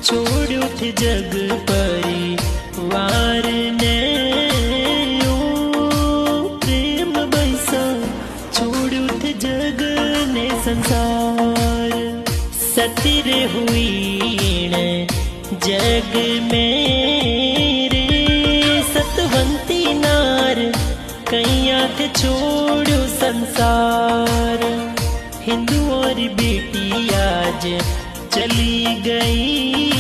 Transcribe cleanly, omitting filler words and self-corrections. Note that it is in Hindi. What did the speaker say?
छोड़ उठ जग परिवार ने ओ प्रेम बैसा छोड़ उठ जग ने संसार सतिर हुई न जग मेरे सतवंती नार कैया के छोड़ो संसार हिंदू और बेटी आज चली गई